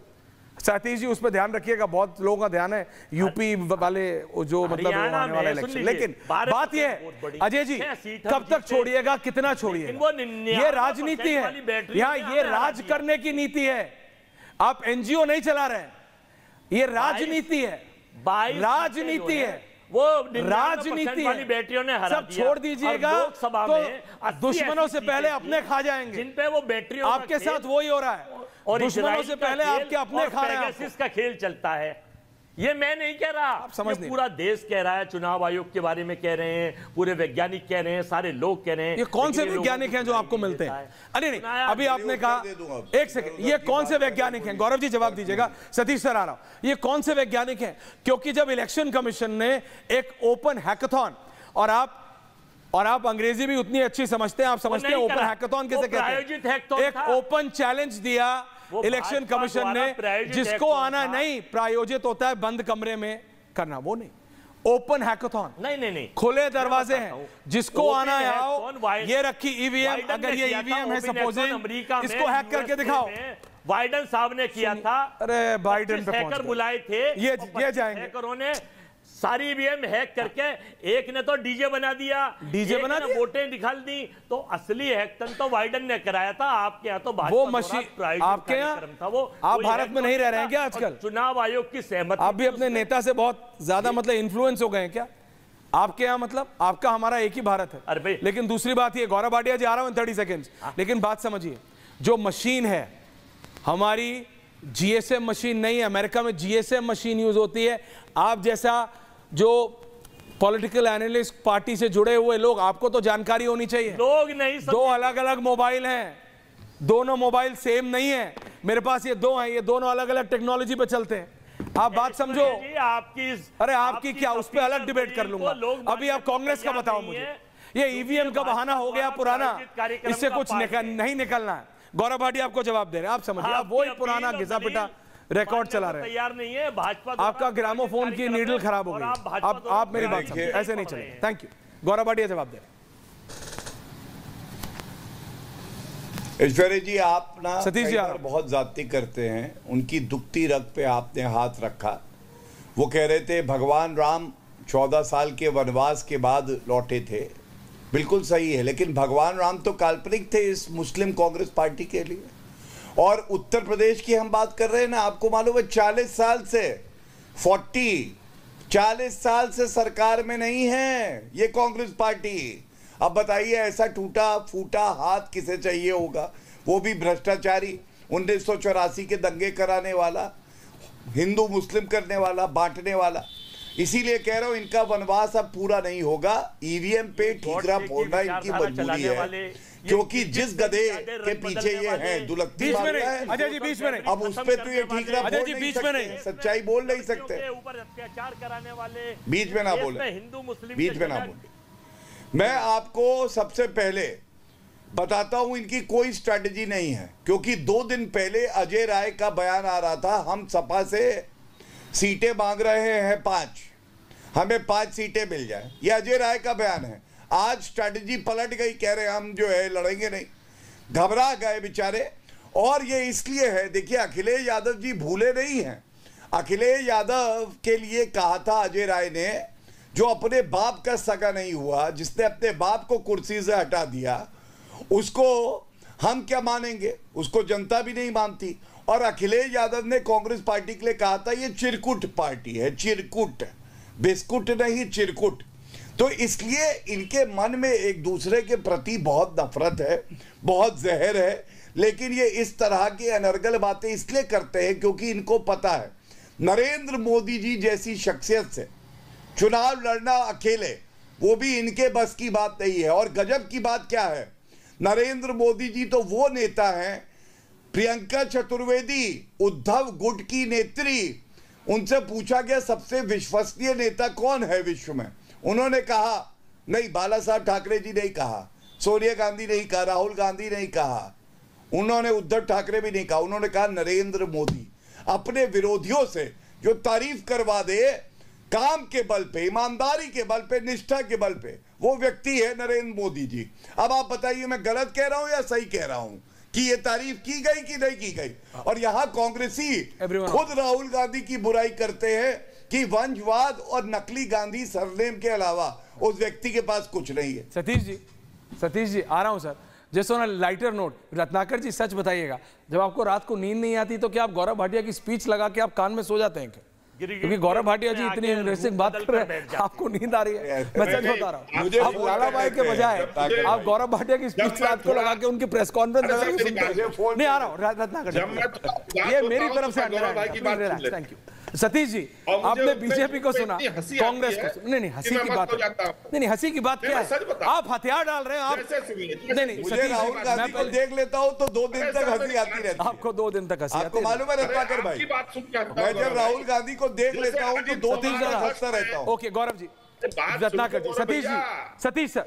सतीश जी उस पर ध्यान रखिएगा, बहुत लोगों का ध्यान है यूपी वाले जो मतलब आने वाला इलेक्शन। लेकिन बात ये है अजय जी, कब तक छोड़िएगा, कितना छोड़िएगा? ये राजनीति है यहाँ, ये राज करने की नीति है। आप एनजीओ नहीं चला रहे हैं, ये राजनीति है, राजनीति है, वो राजनीति है। बैटरियों ने हरा सब छोड़ दीजिएगा तो दुश्मनों से पहले अपने खा जाएंगे। जिन पे वो बैटरियों आपके साथ वही हो रहा है, और दुश्मनों से पहले आपके अपने खा रहे हैं। का खेल चलता है। ये मैं नहीं कह रहा, ये पूरा देश कह रहा है। चुनाव आयोग के बारे में कह रहे हैं, पूरे वैज्ञानिक कह रहे हैं, सारे लोग कह रहे हैं। ये कौन से वैज्ञानिक हैं जो आपको मिलते हैं? अरे नहीं, अभी आपने कहा, एक सेकंड, ये कौन से वैज्ञानिक हैं? गौरव जी जवाब दीजिएगा। सतीश सर आ रहा हूं, ये कौन से वैज्ञानिक हैं? क्योंकि जब इलेक्शन कमीशन ने एक ओपन हैकाथॉन, और आप अंग्रेजी भी उतनी अच्छी समझते हैं, आप समझते हैं ओपन हैकाथॉन किसे कहते हैं? एक ओपन चैलेंज दिया इलेक्शन कमीशन ने, जिसको आना नहीं, प्रायोजित होता है बंद कमरे में करना, वो नहीं, ओपन हैकाथॉन। नहीं, खुले दरवाजे हैं, जिसको आना है आओ। ये रखी ईवीएम, अगर ये ईवीएम है सपोजिंग, इसको हैक करके दिखाओ। बाइडेन साहब ने किया था। अरे बाइडेन पे हैकर बुलाए थे, ये जाएंगे। हैकरों ने सारी ईवीएम हैक करके एक ने तो डीजे बना दिया, वोटें निकाल दी। तो असली हैकन तो बाइडेन ने कराया था। आपके यहाँ तो वो मशीन आपके यहाँ था, वो आप भारत में नहीं रह रहे हैं क्या आजकल? चुनाव आयोग की सहमति, आप भी अपने नेता से बहुत ज्यादा मतलब इन्फ्लुएंस हो गए हैं क्या आपके यहाँ? मतलब आपका हमारा एक ही भारत है। अरे लेकिन दूसरी बात ये, गौरव भाटिया जी आ रहा हूं 30 सेकेंड, लेकिन बात समझिए, जो मशीन है हमारी जीएसएम मशीन नहीं है। अमेरिका में जीएसएम मशीन यूज होती है। आप जैसा जो पॉलिटिकल एनालिस्ट पार्टी से जुड़े हुए लोग, आपको तो जानकारी होनी चाहिए। लोग नहीं, 2 अलग-अलग मोबाइल हैं, दोनों मोबाइल सेम नहीं है। मेरे पास ये 2 हैं, ये दोनों अलग-अलग टेक्नोलॉजी पे चलते हैं। आप बात समझो। अरे आपकी क्या, उस पर अलग डिबेट कर लूंगा। अभी आप कांग्रेस का बताओ मुझे। ये ईवीएम का बहाना हो गया पुराना, इससे कुछ नहीं निकलना है। गौरव भाटिया आपको जवाब दे रहे हैं, आप समझिए, आप वही पुराना घिसा पिटा रिकॉर्ड चला रहे हैं। तैयार नहीं है भाजपा। आपका ग्रामोफोन की नीडल खराब हो गई। आप मेरी बात समझिए, ऐसे नहीं चलेगा। Thank you. गौरव भाटिया जवाब दे रहे हैं। ऐश्वर्या जी, आप ना सतीश जी बहुत जाती करते हैं। उनकी दुखती रग पे आपने हाथ रखा। वो कह रहे थे भगवान राम 14 साल के वनवास के बाद लौटे थे, बिल्कुल सही है, लेकिन भगवान राम तो काल्पनिक थे इस मुस्लिम कांग्रेस पार्टी के लिए। और उत्तर प्रदेश की हम बात कर रहे हैं ना, आपको मालूम है 40 साल से सरकार में नहीं है ये कांग्रेस पार्टी। अब बताइए ऐसा टूटा फूटा हाथ किसे चाहिए होगा, वो भी भ्रष्टाचारी, 1984 के दंगे कराने वाला, हिंदू मुस्लिम करने वाला, बांटने वाला। इसीलिए कह रहा हूं इनका वनवास अब पूरा नहीं होगा। ईवीएम पे ठीकरा फोड़ना इनकी मजबूरी है, क्योंकि जिस गधे के पीछे ये हैं दुलक्ती मार रहा है, अजय जी बीच में नहीं, अब उस पे तो ये ठीकरा अजय फोड़ जी नहीं बीच में सकते, नहीं, सच्चाई बोल नहीं सकते। ऊपर अत्याचार कराने वाले, बीच में ना बोले, हिंदू मुस्लिम बीच में ना बोले। मैं आपको सबसे पहले बताता हूं इनकी कोई स्ट्रैटेजी नहीं है, क्योंकि 2 दिन पहले अजय राय का बयान आ रहा था, हम सपा से सीटें मांग रहे हैं 5, हमें 5 सीटें मिल जाए, ये अजय राय का बयान है। आज स्ट्रैटेजी पलट गई, कह रहे हम जो है लड़ेंगे नहीं, घबरा गए बेचारे। और ये इसलिए है, देखिए अखिलेश यादव जी भूले नहीं हैं, अखिलेश यादव के लिए कहा था अजय राय ने, जो अपने बाप का सगा नहीं हुआ, जिसने अपने बाप को कुर्सी से हटा दिया, उसको हम क्या मानेंगे, उसको जनता भी नहीं मानती। और अखिलेश यादव ने कांग्रेस पार्टी के लिए कहा था ये चिरकुट पार्टी है, चिरकुट, बिस्कुट नहीं चिरकुट। तो इसलिए इनके मन में एक दूसरे के प्रति बहुत नफरत है, बहुत जहर है। लेकिन ये इस तरह की अनर्गल बातें इसलिए करते हैं क्योंकि इनको पता है नरेंद्र मोदी जी जैसी शख्सियत से चुनाव लड़ना अकेले, वो भी इनके बस की बात नहीं है। और गजब की बात क्या है, नरेंद्र मोदी जी तो वो नेता हैं, प्रियंका चतुर्वेदी उद्धव गुट की नेत्री, उनसे पूछा गया सबसे विश्वसनीय नेता कौन है विश्व में, उन्होंने कहा नहीं, बाला साहब ठाकरे जी नहीं कहा, सोनिया गांधी नहीं कहा, राहुल गांधी नहीं कहा, उन्होंने उद्धव ठाकरे भी नहीं कहा, उन्होंने कहा नरेंद्र मोदी। अपने विरोधियों से जो तारीफ करवा दे काम के बल पे, ईमानदारी के बल पे, निष्ठा के बल पे, वो व्यक्ति है नरेंद्र मोदी जी। अब आप बताइए मैं गलत कह रहा हूं या सही कह रहा हूं कि ये तारीफ की गई कि नहीं की गई। और यहां कांग्रेसी खुद राहुल गांधी की बुराई करते हैं कि वंशवाद और नकली गांधी सरनेम के अलावा उस व्यक्ति के पास कुछ नहीं है। सतीश जी आ रहा हूं सर, जैसे ऑन लाइटर नोट, रत्नाकर जी सच बताइएगा, जब आपको रात को नींद नहीं आती तो क्या आप गौरव भाटिया की स्पीच लगा के आप कान में सो जाते हैं क्या? क्योंकि गौरव भाटिया जी इतनी इंटरेस्टिंग बात कर रहे हैं, आपको नींद आ रही है, मैं सच बता रहा हूँ। आप लाला भाई के बजाय आप गौरव भाटिया की स्पीच रात को लगा के उनकी प्रेस कॉन्फ्रेंस लगा के सुनते हैं। नहीं आ रहा हूँ रत्नाकर जी, ये मेरी तरफ से थैंक यू। सतीश जी आपने बीजेपी को सुना, कांग्रेस को नहीं, हंसी की बात नहीं, हंसी की बात क्या है, आप हथियार डाल रहे हैं आप। नहीं मुझे राहुल गांधी को देख लेता हूँ तो 2 दिन तक हंसी आती रहती है। आपको 2 दिन तक हंसी आती है, आपको मालूम है रत्नाकर भाई, मैं जब राहुल गांधी को देख लेता हूँ तो 2 दिन तक हंसता रहता हूँ। ओके गौरव जी, रत्नाकर जी, सतीश सर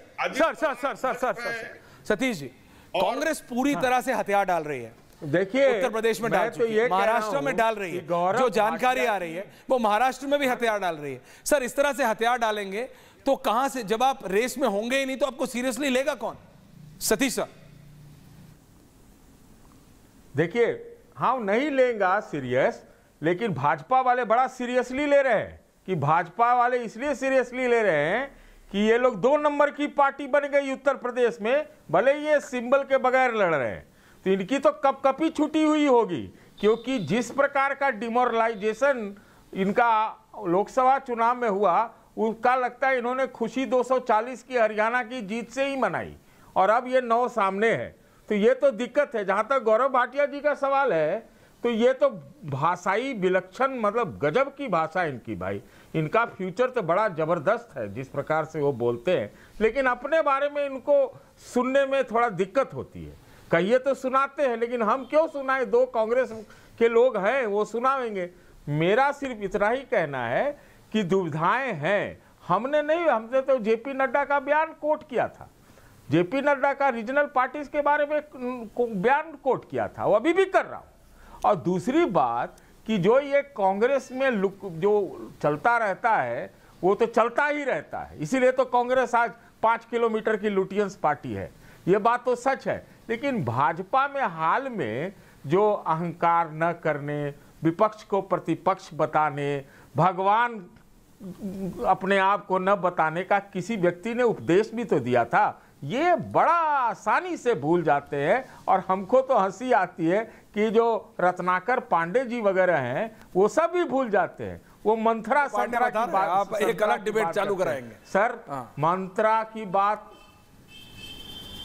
सतीश जी, कांग्रेस पूरी तरह से हथियार डाल रही है। देखिए उत्तर प्रदेश में डाल रही है, महाराष्ट्र में डाल रही है, जो जानकारी आ रही है वो महाराष्ट्र में भी हथियार डाल रही है। सर इस तरह से हथियार डालेंगे तो कहां से, जब आप रेस में होंगे ही नहीं तो आपको सीरियसली लेगा कौन? सतीश सर देखिए, हम नहीं लेंगे सीरियस, लेकिन भाजपा वाले बड़ा सीरियसली ले रहे हैं। कि भाजपा वाले इसलिए सीरियसली ले रहे हैं कि ये लोग 2 नंबर की पार्टी बन गई उत्तर प्रदेश में, भले ये सिंबल के बगैर लड़ रहे हैं, तो इनकी तो कपकपी छुटी हुई होगी। क्योंकि जिस प्रकार का डिमोरलाइजेशन इनका लोकसभा चुनाव में हुआ, उसका लगता है इन्होंने खुशी 240 की हरियाणा की जीत से ही मनाई, और अब ये 9 सामने है। तो ये तो दिक्कत है। जहां तक गौरव भाटिया जी का सवाल है, तो ये तो भाषाई विलक्षण, मतलब गजब की भाषा इनकी भाई, इनका फ्यूचर तो बड़ा जबरदस्त है जिस प्रकार से वो बोलते हैं, लेकिन अपने बारे में इनको सुनने में थोड़ा दिक्कत होती है। कहिए तो सुनाते हैं, लेकिन हम क्यों सुनाएं, 2 कांग्रेस के लोग हैं वो सुनाएंगे। मेरा सिर्फ इतना ही कहना है कि दुविधाएं हैं। हमने तो जेपी नड्डा का बयान कोट किया था, जेपी नड्डा का रीजनल पार्टीज के बारे में बयान कोट किया था, वो अभी भी कर रहा हूं। और दूसरी बात कि जो ये कांग्रेस में जो चलता रहता है वो तो चलता ही रहता है, इसीलिए तो कांग्रेस आज 5 किलोमीटर की लुटियंस पार्टी है, ये बात तो सच है। लेकिन भाजपा में हाल में जो अहंकार न करने, विपक्ष को प्रतिपक्ष बताने, भगवान अपने आप को न बताने का किसी व्यक्ति ने उपदेश भी तो दिया था। ये बड़ा आसानी से भूल जाते हैं और हमको तो हंसी आती है कि जो रत्नाकर पांडे जी वगैरह हैं वो सब भी भूल जाते हैं। वो मंत्रा संतरा की बात, आप एक अलग डिबेट चालू कराएंगे सर। मंत्रा की बात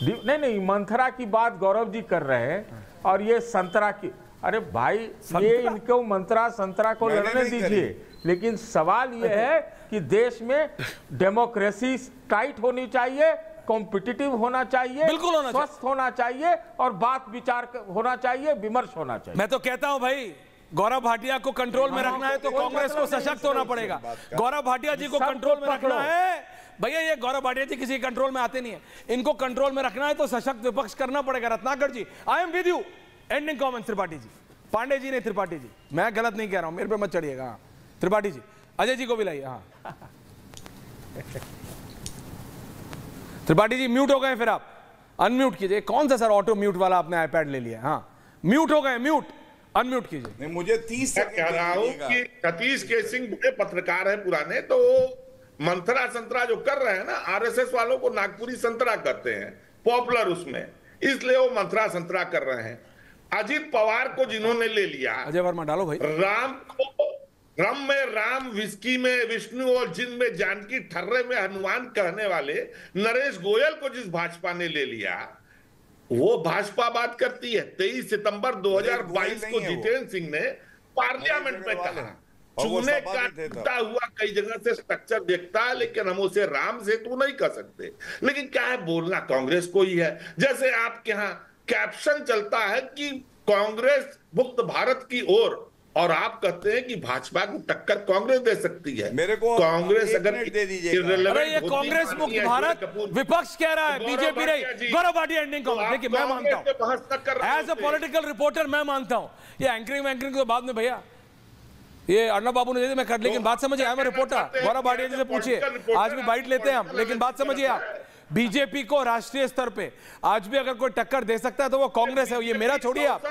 नहीं, मंत्रा की बात गौरव जी कर रहे हैं और ये संतरा की, अरे भाई ये इनको मंत्रा संतरा को लड़ने दीजिए, लेकिन सवाल ये है कि देश में डेमोक्रेसी टाइट होनी चाहिए, कॉम्पिटिटिव होना चाहिए, बिल्कुल होना चाहिए, स्वस्थ होना चाहिए और बात विचार होना चाहिए, विमर्श होना चाहिए। मैं तो कहता हूं भाई, गौरव भाटिया को कंट्रोल में रखना है तो कांग्रेस को सशक्त होना पड़ेगा। गौरव भाटिया जी को कंट्रोल में रखना है भैया, ये गौरव भाटिया जी किसी कंट्रोल में आते नहीं है, इनको कंट्रोल में रखना है तो सशक्त विपक्ष करना पड़ेगा। Ratnakar ji, I am with you. Ending comment Tripathi ji, Pande ji ने त्रिपाठी जी, मैं गलत नहीं कह रहा हूं, मेरे पे मत चढ़िएगा। हाँ त्रिपाठी जी, अजय जी को भी लाइए। हाँ त्रिपाठी जी म्यूट हो गए, फिर आप अनम्यूट कीजिए। कौन सा सर ऑटो म्यूट वाला आपने आईपैड ले लिया? हाँ म्यूट हो गए, म्यूट अनम्यूट कीजिए। नहीं, मुझे 30 मैं कह रहा हूं कि सतीश के सिंह बड़े पत्रकार हैं पुराने, तो मंत्रा संतरा जो कर रहे हैं ना, आरएसएस वालों को नागपुरी संतरा करते हैं पॉपुलर उसमें, इसलिए वो मंत्रा संतरा कर रहे हैं। अजित पवार को जिन्होंने ले लिया, अजय वर्मा डालो भाई, राम को रम में राम, विस्की में विष्णु और जिन में जानकी, ठर्रे में हनुमान कहने वाले नरेश गोयल को जिस भाजपा ने ले लिया, वो भाजपा बात करती है। 23 सितंबर 2022 को जितेंद्र सिंह ने पार्लियामेंट में कहा, चूने काटता हुआ कई जगह से स्ट्रक्चर देखता है, लेकिन हम उसे राम सेतु नहीं कर सकते। लेकिन क्या है, बोलना कांग्रेस को ही है। जैसे आपके यहाँ कैप्शन चलता है कि कांग्रेस मुक्त भारत की ओर, और आप कहते हैं कि भाजपा को टक्कर कांग्रेस दे सकती है। मेरे को कांग्रेस अगर दे दीजिएगा। अरे ये कांग्रेस मुक्त भारत विपक्ष कह रहा है, बीजेपी नहीं। गौरव भाटिया एंडिंग कमेंट। देखिए मैं मानता हूं, एज ए पॉलिटिकल रिपोर्टर मैं मानता हूं, ये एंकरिंग तो बाद में भैया ये अर्णब बाबू ने दे दी, मैं कर, लेकिन बात समझिए, आई एम रिपोर्टर। गौरव भाटिया जी से पूछिए, आज भी बाइट लेते हैं हम, लेकिन बात समझिए आप, बीजेपी को राष्ट्रीय स्तर पे आज भी अगर कोई टक्कर दे सकता है तो वो कांग्रेस है। ये मेरा छोड़िए, आप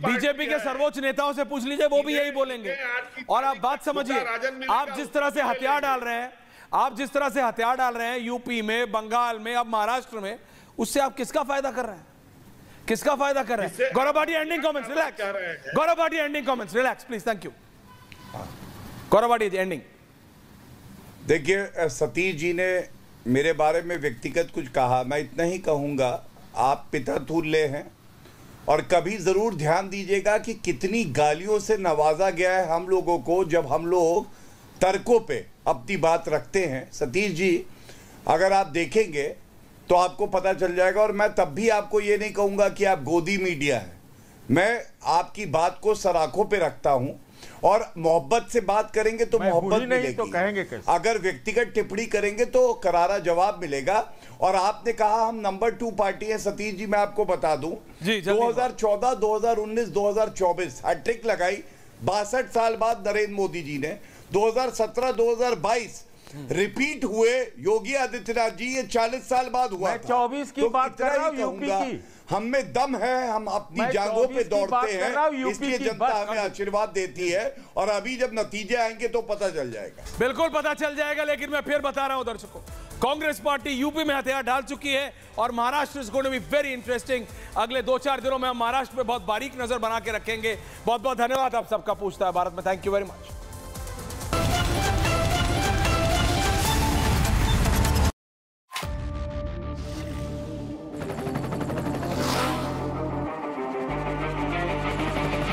बीजेपी के सर्वोच्च नेताओं से पूछ लीजिए, वो भी यही बोलेंगे। और आप बात समझिए, आप जिस तरह से हथियार डाल रहे हैं, आप जिस तरह से हथियार डाल रहे हैं यूपी में, बंगाल में, अब महाराष्ट्र में, उससे आप किसका फायदा कर रहे हैं? किसका फायदा कर रहे हैं? Gaurav Bhatia ending comments, relax. Gaurav Bhatia ending comments, relax please, thank you. Gaurav Bhatia ji ending. देखिए सतीश जी ने मेरे बारे में व्यक्तिगत कुछ कहा, मैं इतना ही कहूंगा, आप पिता तुल्य हैं और कभी जरूर ध्यान दीजिएगा कि कितनी गालियों से नवाजा गया है हम लोगों को जब हम लोग तर्कों पे अपनी बात रखते हैं। सतीश जी अगर आप देखेंगे तो आपको पता चल जाएगा, और मैं तब भी आपको ये नहीं कहूंगा कि आप गोदी मीडिया है, मैं आपकी बात को सराखों पे रखता हूं और मोहब्बत से बात करेंगे तो मोहब्बत मिलेगी, तो कहेंगे कैसे? अगर व्यक्तिगत टिप्पणी करेंगे तो करारा जवाब मिलेगा। और आपने कहा हम नंबर 2 पार्टी है, सतीश जी मैं आपको बता दूं, 2014, 2019, 2024 हैट्रिक लगाई 62 साल बाद नरेंद्र मोदी जी ने। 2017, 2022 रिपीट हुए योगी आदित्यनाथ जी, ये 40 साल बाद हुआ। मैं 24 की बात कर रहा हूं, यूपी की। हम में दम है, हम अपनी जांघों पे दौड़ते हैं, इसलिए जनता हमें आशीर्वाद देती है, और अभी जब नतीजे आएंगे तो पता चल जाएगा। बिल्कुल पता चल जाएगा, लेकिन मैं फिर बता रहा हूं दर्शकों, कांग्रेस पार्टी यूपी में हथियार डाल चुकी है और Maharashtra is going to be very interesting. अगले 2-4 दिनों में हम महाराष्ट्र पे बहुत बारीक नजर बना के रखेंगे। बहुत बहुत धन्यवाद आप सबका पूछता है भारत में, थैंक यू वेरी मच।